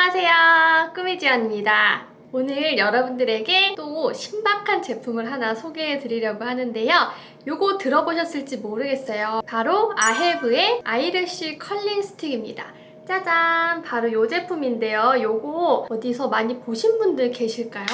안녕하세요, 꾸미지연입니다. 오늘 여러분들에게 또 신박한 제품을 하나 소개해 드리려고 하는데요. 요거 들어보셨을지 모르겠어요. 바로 아헤브의 아이래쉬 컬링 스틱입니다. 짜잔! 바로 요 제품인데요. 요거 어디서 많이 보신 분들 계실까요?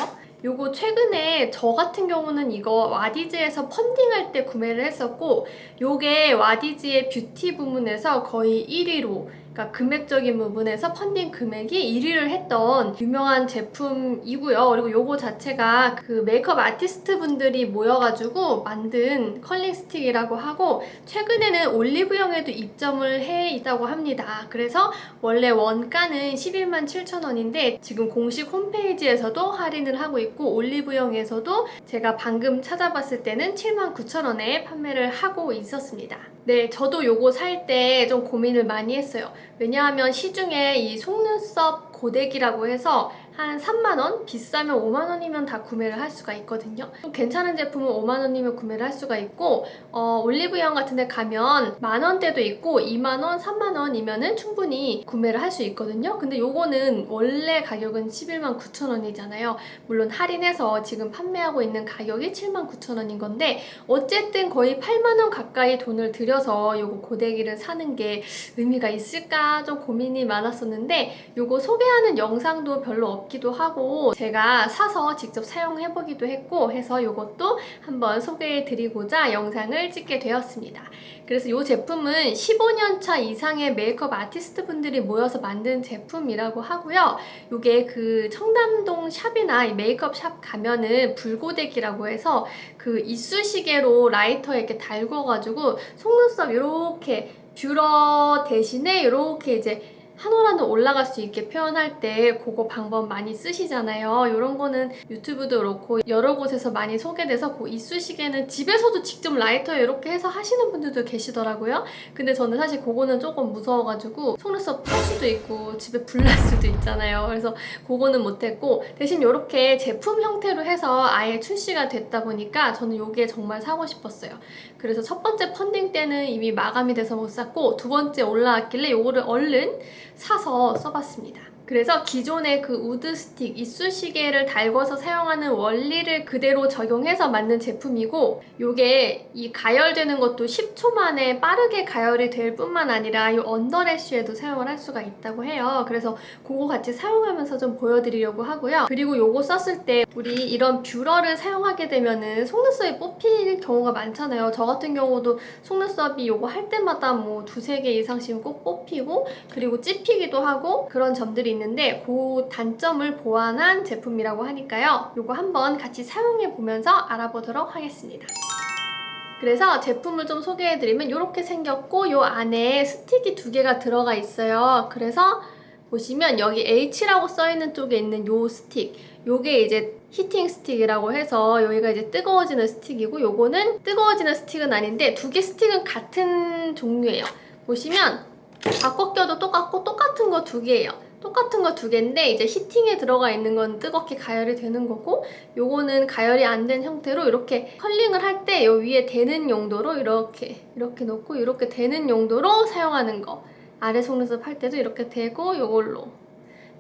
요거 최근에 저 같은 경우는 이거 와디즈에서 펀딩할 때 구매를 했었고, 요게 와디즈의 뷰티 부문에서 거의 1위로, 그러니까 금액적인 부분에서 펀딩 금액이 1위를 했던 유명한 제품이고요. 그리고 요거 자체가 그 메이크업 아티스트 분들이 모여가지고 만든 컬링 스틱이라고 하고, 최근에는 올리브영에도 입점을 해 있다고 합니다. 그래서 원래 원가는 11만 7천 원인데 지금 공식 홈페이지에서도 할인을 하고 있고, 올리브영에서도 제가 방금 찾아봤을 때는 7만 9천 원에 판매를 하고 있었습니다. 네, 저도 요거 살 때 좀 고민을 많이 했어요. 왜냐하면 시중에 이 속눈썹 고데기라고 해서 한 3만원? 비싸면 5만원이면 다 구매를 할 수가 있거든요. 좀 괜찮은 제품은 5만원이면 구매를 할 수가 있고, 올리브영 같은 데 가면 만원대도 있고 2만원, 3만원이면은 충분히 구매를 할 수 있거든요. 근데 요거는 원래 가격은 11만 9천 원이잖아요. 물론 할인해서 지금 판매하고 있는 가격이 7만 9천 원인 건데, 어쨌든 거의 8만원 가까이 돈을 들여서 요거 고데기를 사는 게 의미가 있을까 좀 고민이 많았었는데, 요거 소개하는 영상도 별로 없기도 하고 제가 사서 직접 사용해보기도 했고 해서 요것도 한번 소개해드리고자 영상을 찍게 되었습니다. 그래서 이 제품은 15년차 이상의 메이크업 아티스트 분들이 모여서 만든 제품이라고 하고요. 요게 그 청담동 샵이나 메이크업 샵 가면은 불고데기라고 해서 그 이쑤시개로 라이터에 이렇게 달궈가지고 속눈썹 이렇게 뷰러 대신에 이렇게 이제 한 올 한 올 올라갈 수 있게 표현할 때 그거 방법 많이 쓰시잖아요. 이런 거는 유튜브도 그렇고 여러 곳에서 많이 소개돼서 그 이쑤시개는 집에서도 직접 라이터에 이렇게 해서 하시는 분들도 계시더라고요. 근데 저는 사실 그거는 조금 무서워가지고 속눈썹 탈 수도 있고 집에 불 날 수도 있잖아요. 그래서 그거는 못했고, 대신 이렇게 제품 형태로 해서 아예 출시가 됐다 보니까 저는 이게 정말 사고 싶었어요. 그래서 첫 번째 펀딩 때는 이미 마감이 돼서 못 샀고, 두 번째 올라왔길래 요거를 얼른 사서 써봤습니다. 그래서 기존의 그 우드 스틱, 이쑤시개를 달궈서 사용하는 원리를 그대로 적용해서 만든 제품이고, 요게 이 가열되는 것도 10초 만에 빠르게 가열이 될 뿐만 아니라 이 언더래쉬에도 사용을 할 수가 있다고 해요. 그래서 그거 같이 사용하면서 좀 보여드리려고 하고요. 그리고 요거 썼을 때 우리 이런 뷰러를 사용하게 되면은 속눈썹이 뽑힐 경우가 많잖아요. 저 같은 경우도 속눈썹이 요거 할 때마다 뭐 두세 개 이상씩은 꼭 뽑히고, 그리고 찝히기도 하고 그런 점들이 있는데, 그 단점을 보완한 제품이라고 하니까요. 요거 한번 같이 사용해 보면서 알아보도록 하겠습니다. 그래서 제품을 좀 소개해드리면 이렇게 생겼고, 요 안에 스틱이 두 개가 들어가 있어요. 그래서 보시면 여기 H라고 써있는 쪽에 있는 요 스틱, 요게 이제 히팅 스틱이라고 해서 여기가 이제 뜨거워지는 스틱이고, 요거는 뜨거워지는 스틱은 아닌데 두 개 스틱은 같은 종류예요. 보시면 바꿔 껴도 똑같고 똑같은 거 두 개예요. 똑같은 거 두 개인데 이제 히팅에 들어가 있는 건 뜨겁게 가열이 되는 거고, 요거는 가열이 안 된 형태로 이렇게 컬링을 할 때 요 위에 대는 용도로 이렇게 놓고 이렇게 대는 용도로 사용하는 거. 아래 속눈썹 할 때도 이렇게 대고 요걸로,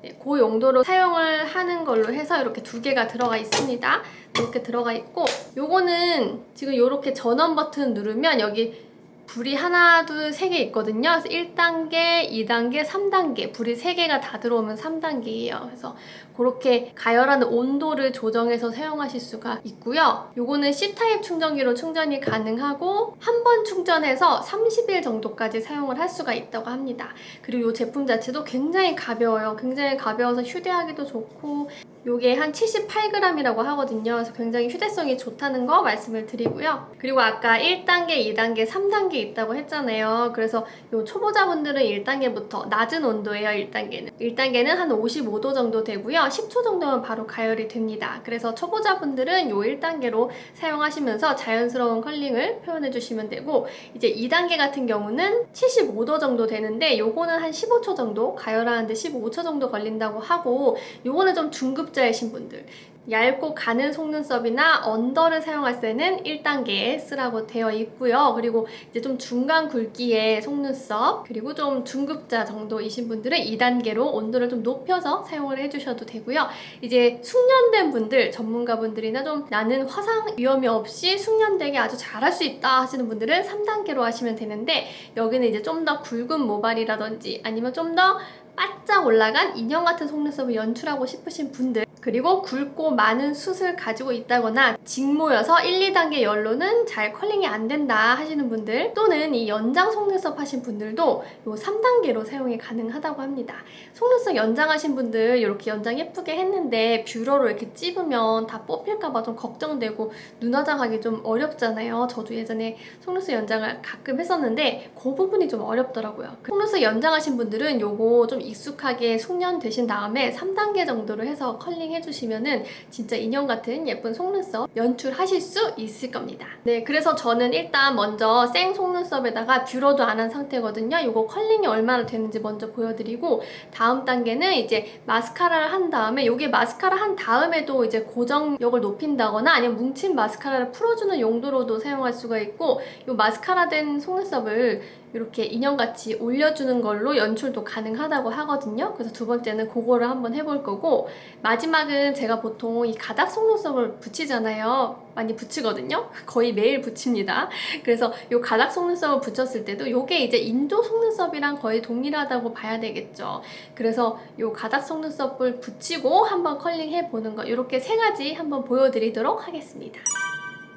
네, 그 용도로 사용을 하는 걸로 해서 이렇게 두 개가 들어가 있습니다. 이렇게 들어가 있고, 요거는 지금 이렇게 전원 버튼 누르면 여기 불이 하나, 둘, 세 개 있거든요. 그래서 1단계, 2단계, 3단계, 불이 3개가 다 들어오면 3단계예요. 그래서 그렇게 가열하는 온도를 조정해서 사용하실 수가 있고요. 요거는 C타입 충전기로 충전이 가능하고 한 번 충전해서 30일 정도까지 사용을 할 수가 있다고 합니다. 그리고 이 제품 자체도 굉장히 가벼워요. 굉장히 가벼워서 휴대하기도 좋고, 요게 한 78g이라고 하거든요. 그래서 굉장히 휴대성이 좋다는 거 말씀을 드리고요. 그리고 아까 1단계, 2단계, 3단계 있다고 했잖아요. 그래서 요 초보자분들은 1단계부터 낮은 온도예요. 1단계는 1단계는 한 55도 정도 되고요. 10초 정도면 바로 가열이 됩니다. 그래서 초보자분들은 요 1단계로 사용하시면서 자연스러운 컬링을 표현해 주시면 되고, 이제 2단계 같은 경우는 75도 정도 되는데 요거는 한 15초 정도 가열하는데 15초 정도 걸린다고 하고, 요거는 좀 중급자이신 분들, 얇고 가는 속눈썹이나 언더를 사용할 때는 1단계 쓰라고 되어 있고요. 그리고 이제 좀 중간 굵기의 속눈썹, 그리고 좀 중급자 정도이신 분들은 2단계로 온도를 좀 높여서 사용을 해주셔도 되고요. 이제 숙련된 분들, 전문가분들이나 좀 나는 화상 위험이 없이 숙련되게 아주 잘할 수 있다 하시는 분들은 3단계로 하시면 되는데, 여기는 이제 좀 더 굵은 모발이라든지 아니면 좀 더 바짝 올라간 인형 같은 속눈썹을 연출하고 싶으신 분들, 그리고 굵고 많은 숱을 가지고 있다거나 직모여서 1, 2단계 열로는 잘 컬링이 안 된다 하시는 분들, 또는 이 연장 속눈썹 하신 분들도 요 3단계로 사용이 가능하다고 합니다. 속눈썹 연장하신 분들 이렇게 연장 예쁘게 했는데 뷰러로 이렇게 찝으면 다 뽑힐까봐 좀 걱정되고 눈 화장하기 좀 어렵잖아요. 저도 예전에 속눈썹 연장을 가끔 했었는데 그 부분이 좀 어렵더라고요. 속눈썹 연장하신 분들은 요거 좀 익숙하게 숙련되신 다음에 3단계 정도로 해서 컬링 해주시면은 진짜 인형 같은 예쁜 속눈썹 연출하실 수 있을 겁니다. 네, 그래서 저는 일단 먼저 생 속눈썹에다가 뷰러도 안 한 상태거든요. 이거 컬링이 얼마나 되는지 먼저 보여드리고, 다음 단계는 이제 마스카라를 한 다음에, 이게 마스카라 한 다음에도 이제 고정력을 높인다거나 아니면 뭉친 마스카라를 풀어주는 용도로도 사용할 수가 있고, 이 마스카라 된 속눈썹을 이렇게 인형같이 올려주는 걸로 연출도 가능하다고 하거든요. 그래서 두 번째는 그거를 한번 해볼 거고, 마지막은 제가 보통 이 가닥 속눈썹을 붙이잖아요. 많이 붙이거든요. 거의 매일 붙입니다. 그래서 이 가닥 속눈썹을 붙였을 때도 이게 이제 인조 속눈썹이랑 거의 동일하다고 봐야 되겠죠. 그래서 이 가닥 속눈썹을 붙이고 한번 컬링 해보는 거, 이렇게 세 가지 한번 보여드리도록 하겠습니다.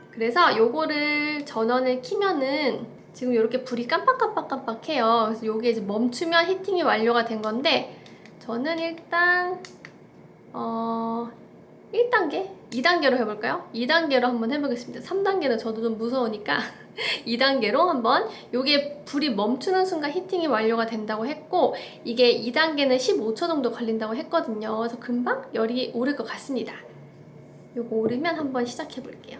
그래서 요거를 전원을 키면은 지금 이렇게 불이 깜빡깜빡깜빡해요. 그래서 요게 이제 멈추면 히팅이 완료가 된 건데, 저는 일단 1단계? 2단계로 해볼까요? 2단계로 한번 해보겠습니다. 3단계는 저도 좀 무서우니까 2단계로 한번, 요게 불이 멈추는 순간 히팅이 완료가 된다고 했고, 이게 2단계는 15초 정도 걸린다고 했거든요. 그래서 금방 열이 오를 것 같습니다. 요거 오르면 한번 시작해 볼게요.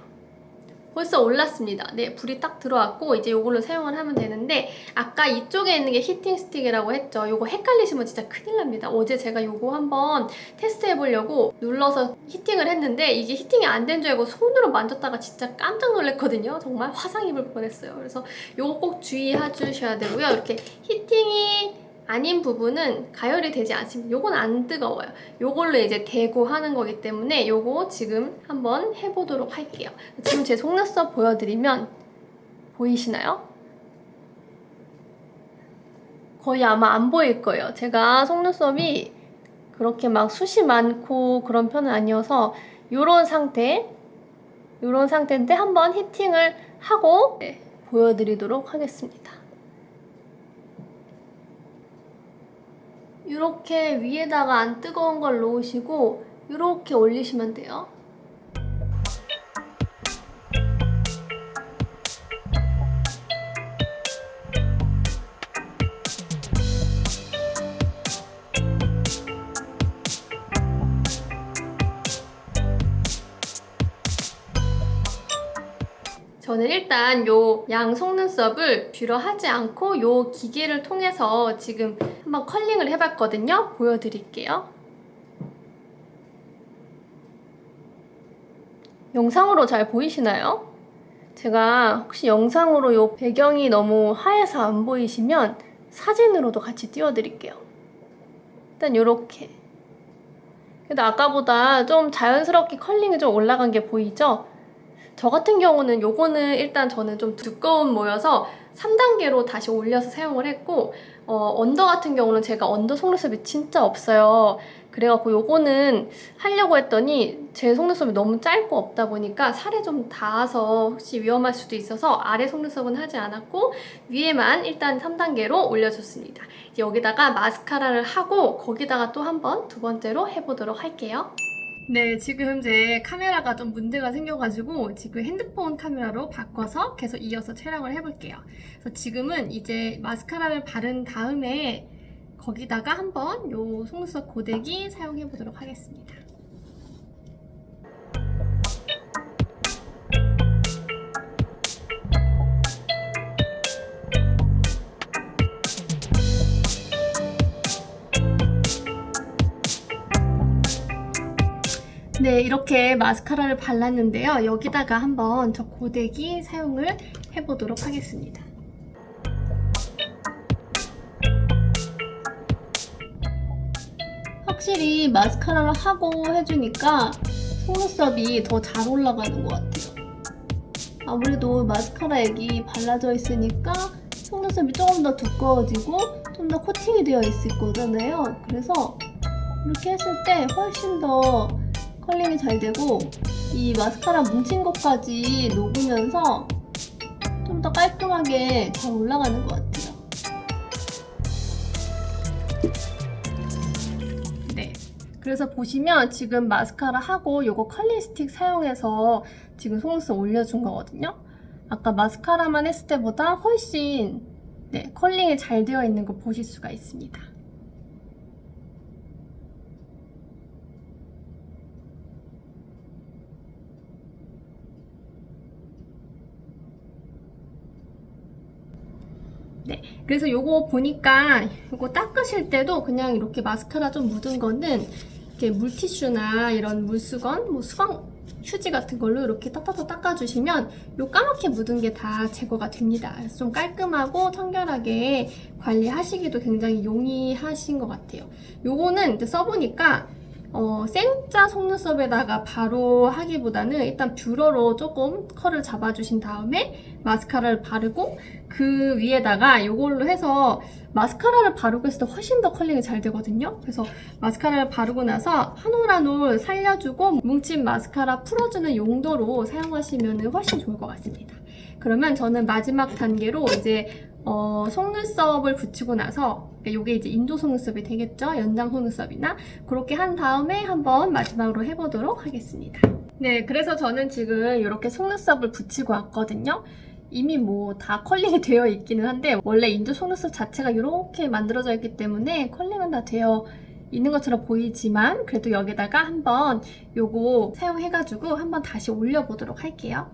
벌써 올랐습니다. 네, 불이 딱 들어왔고 이제 이걸로 사용을 하면 되는데, 아까 이쪽에 있는 게 히팅 스틱이라고 했죠. 이거 헷갈리시면 진짜 큰일 납니다. 어제 제가 이거 한번 테스트 해보려고 눌러서 히팅을 했는데 이게 히팅이 안 된 줄 알고 손으로 만졌다가 진짜 깜짝 놀랐거든요. 정말 화상 입을 뻔했어요. 그래서 이거 꼭 주의해 주셔야 되고요. 이렇게 히팅이 아닌 부분은 가열이 되지 않습니다. 요건 안 뜨거워요. 요걸로 이제 대고 하는 거기 때문에 요거 지금 한번 해보도록 할게요. 지금 제 속눈썹 보여드리면 보이시나요? 거의 아마 안 보일 거예요. 제가 속눈썹이 그렇게 막 숱이 많고 그런 편은 아니어서 요런 상태인데 한번 히팅을 하고 보여드리도록 하겠습니다. 이렇게 위에다가 안 뜨거운 걸 놓으시고 이렇게 올리시면 돼요. 저는 일단 요 양 속눈썹을 뷰러 하지 않고 요 기계를 통해서 지금 한번 컬링을 해봤거든요. 보여드릴게요. 영상으로 잘 보이시나요? 제가 혹시 영상으로 요 배경이 너무 하얘서 안 보이시면 사진으로도 같이 띄워드릴게요. 일단 요렇게. 그래도 아까보다 좀 자연스럽게 컬링이 좀 올라간 게 보이죠? 저 같은 경우는 요거는 일단 저는 좀 두꺼운 모여서 3단계로 다시 올려서 사용을 했고, 언더 같은 경우는 제가 언더 속눈썹이 진짜 없어요. 그래갖고 요거는 하려고 했더니 제 속눈썹이 너무 짧고 없다 보니까 살에 좀 닿아서 혹시 위험할 수도 있어서 아래 속눈썹은 하지 않았고 위에만 일단 3단계로 올려줬습니다. 이제 여기다가 마스카라를 하고 거기다가 또 한번 두 번째로 해보도록 할게요. 네, 지금 제 카메라가 좀 문제가 생겨가지고 지금 핸드폰 카메라로 바꿔서 계속 이어서 촬영을 해볼게요. 그래서 지금은 이제 마스카라를 바른 다음에 거기다가 한번 요 속눈썹 고데기 사용해보도록 하겠습니다. 네, 이렇게 마스카라를 발랐는데요. 여기다가 한번 저 고데기 사용을 해보도록 하겠습니다. 확실히 마스카라를 하고 해주니까 속눈썹이 더 잘 올라가는 것 같아요. 아무래도 마스카라 액이 발라져 있으니까 속눈썹이 조금 더 두꺼워지고 좀 더 코팅이 되어 있을 거잖아요. 그래서 이렇게 했을 때 훨씬 더 컬링이 잘 되고 이 마스카라 뭉친 것까지 녹으면서 좀 더 깔끔하게 잘 올라가는 것 같아요. 네, 그래서 보시면 지금 마스카라 하고 요거 컬링 스틱 사용해서 지금 속눈썹 올려준 거거든요. 아까 마스카라만 했을 때보다 훨씬 컬링이 잘 되어 있는 거 보실 수가 있습니다. 네, 그래서 요거 보니까 요거 닦으실 때도 그냥 이렇게 마스카라 좀 묻은 거는 이렇게 물티슈나 이런 물수건, 뭐 수건 휴지 같은 걸로 이렇게 따따따 닦아주시면 요 까맣게 묻은 게 다 제거가 됩니다. 그래서 좀 깔끔하고 청결하게 관리하시기도 굉장히 용이하신 것 같아요. 요거는 이제 써보니까 생짜 속눈썹에다가 바로 하기보다는 일단 뷰러로 조금 컬을 잡아주신 다음에 마스카라를 바르고 그 위에다가 이걸로 해서 마스카라를 바르고 했을 때 훨씬 더 컬링이 잘 되거든요. 그래서 마스카라를 바르고 나서 한 올 한 올 살려주고 뭉친 마스카라 풀어주는 용도로 사용하시면 훨씬 좋을 것 같습니다. 그러면 저는 마지막 단계로 이제 속눈썹을 붙이고 나서 이게 이제 인도 속눈썹이 되겠죠? 연장 속눈썹이나 그렇게 한 다음에 한번 마지막으로 해보도록 하겠습니다. 네, 그래서 저는 지금 이렇게 속눈썹을 붙이고 왔거든요. 이미 뭐 다 컬링이 되어 있기는 한데 원래 인도 속눈썹 자체가 이렇게 만들어져 있기 때문에 컬링은 다 되어 있는 것처럼 보이지만 그래도 여기다가 한번 요거 사용해가지고 한번 다시 올려보도록 할게요.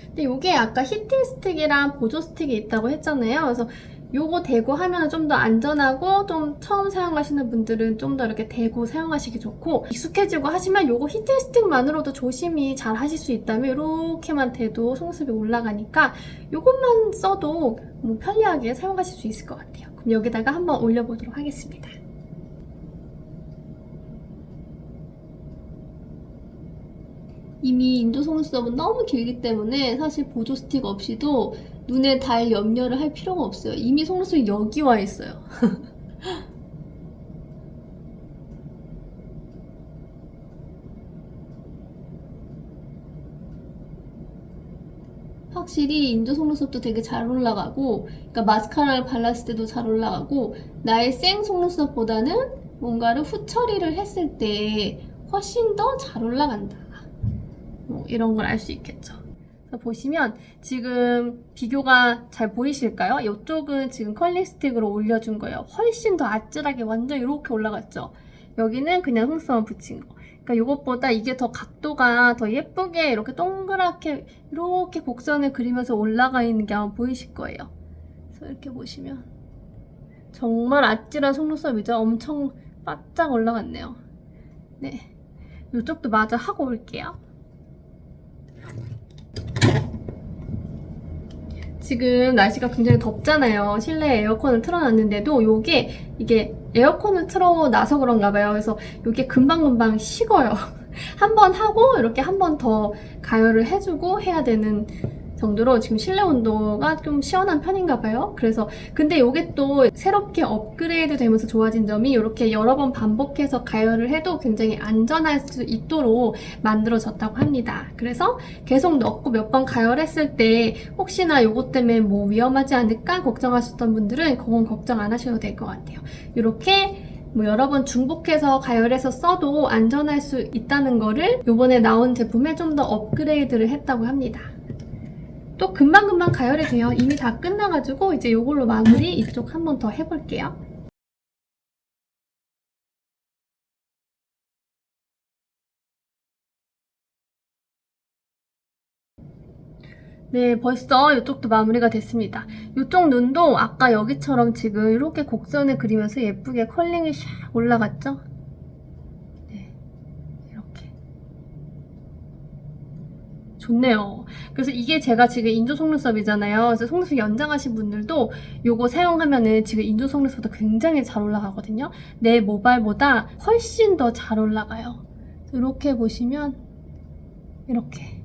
근데 요게 아까 히팅 스틱이랑 보조 스틱이 있다고 했잖아요. 그래서 요거 대고 하면 좀 더 안전하고 좀 처음 사용하시는 분들은 좀 더 이렇게 대고 사용하시기 좋고 익숙해지고 하시면 요거 히팅 스틱만으로도 조심히 잘 하실 수 있다면 이렇게만 대도 속눈썹이 올라가니까 요것만 써도 뭐 편리하게 사용하실 수 있을 것 같아요. 그럼 여기다가 한번 올려보도록 하겠습니다. 이미 인도 속눈썹은 너무 길기 때문에 사실 보조 스틱 없이도 눈에 달 염려를 할 필요가 없어요. 이미 속눈썹이 여기 와 있어요. 확실히 인도 속눈썹도 되게 잘 올라가고 그러니까 마스카라를 발랐을 때도 잘 올라가고 나의 생 속눈썹보다는 뭔가를 후처리를 했을 때 훨씬 더 잘 올라간다. 뭐 이런 걸 알 수 있겠죠. 그래서 보시면 지금 비교가 잘 보이실까요? 이쪽은 지금 컬링 스틱으로 올려준 거예요. 훨씬 더 아찔하게 완전 이렇게 올라갔죠. 여기는 그냥 속눈썹만 붙인 거. 그러니까 이것보다 이게 더 각도가 더 예쁘게 이렇게 동그랗게 이렇게 곡선을 그리면서 올라가 있는 게 아마 보이실 거예요. 그래서 이렇게 보시면 정말 아찔한 속눈썹이죠. 엄청 바짝 올라갔네요. 네, 이쪽도 마저 하고 올게요. 지금 날씨가 굉장히 덥잖아요. 실내에 에어컨을 틀어놨는데도 이게 에어컨을 틀어놔서 그런가 봐요. 그래서 이게 금방금방 식어요. 한 번 하고 이렇게 한 번 더 가열을 해주고 해야 되는 정도로 지금 실내 온도가 좀 시원한 편인가 봐요. 그래서 근데 이게 또 새롭게 업그레이드 되면서 좋아진 점이 이렇게 여러 번 반복해서 가열을 해도 굉장히 안전할 수 있도록 만들어졌다고 합니다. 그래서 계속 넣고 몇 번 가열했을 때 혹시나 이것 때문에 뭐 위험하지 않을까 걱정하셨던 분들은 그건 걱정 안 하셔도 될 것 같아요. 이렇게 뭐 여러 번 중복해서 가열해서 써도 안전할 수 있다는 거를 이번에 나온 제품에 좀 더 업그레이드를 했다고 합니다. 또 금방금방 가열이 돼요. 이미 다 끝나가지고 이제 이걸로 마무리 이쪽 한 번 더 해볼게요. 네, 벌써 이쪽도 마무리가 됐습니다. 이쪽 눈도 아까 여기처럼 지금 이렇게 곡선을 그리면서 예쁘게 컬링이 샥 올라갔죠? 네, 이렇게. 좋네요. 그래서 이게 제가 지금 인조 속눈썹이잖아요. 그래서 속눈썹 연장하신 분들도 요거 사용하면은 지금 인조 속눈썹보다 굉장히 잘 올라가거든요. 내 모발보다 훨씬 더 잘 올라가요. 이렇게 보시면 이렇게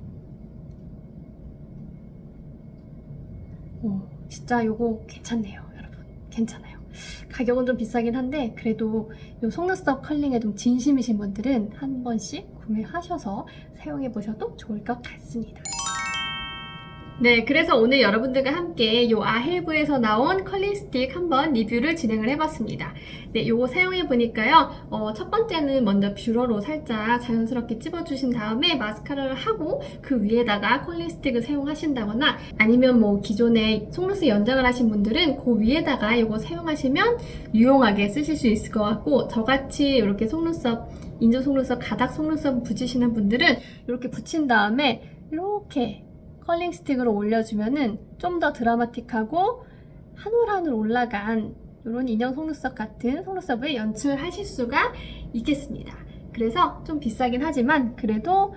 진짜 요거 괜찮네요, 여러분. 괜찮아요. 가격은 좀 비싸긴 한데 그래도 요 속눈썹 컬링에 좀 진심이신 분들은 한 번씩 구매하셔서 사용해 보셔도 좋을 것 같습니다. 네, 그래서 오늘 여러분들과 함께 요 아헬브에서 나온 컬링 스틱 한번 리뷰를 진행을 해봤습니다. 네, 요거 사용해 보니까요. 첫 번째는 먼저 뷰러로 살짝 자연스럽게 찝어주신 다음에 마스카라를 하고 그 위에다가 컬링 스틱을 사용하신다거나 아니면 뭐 기존에 속눈썹 연장을 하신 분들은 그 위에다가 요거 사용하시면 유용하게 쓰실 수 있을 것 같고, 저같이 이렇게 속눈썹, 인조 속눈썹, 가닥 속눈썹 붙이시는 분들은 이렇게 붙인 다음에 이렇게 컬링 스틱으로 올려주면은 좀 더 드라마틱하고 한 올 한 올 올라간 이런 인형 속눈썹 같은 속눈썹을 연출하실 수가 있겠습니다. 그래서 좀 비싸긴 하지만 그래도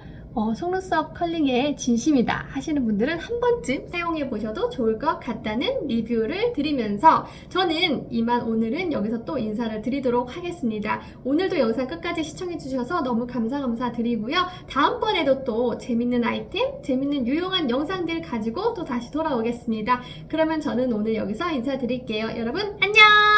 속눈썹 컬링에 진심이다 하시는 분들은 한 번쯤 사용해 보셔도 좋을 것 같다는 리뷰를 드리면서 저는 이만 오늘은 여기서 또 인사를 드리도록 하겠습니다. 오늘도 영상 끝까지 시청해 주셔서 너무 감사드리고요. 다음번에도 또 재밌는 아이템, 재밌는 유용한 영상들 가지고 또 다시 돌아오겠습니다. 그러면 저는 오늘 여기서 인사드릴게요. 여러분 안녕!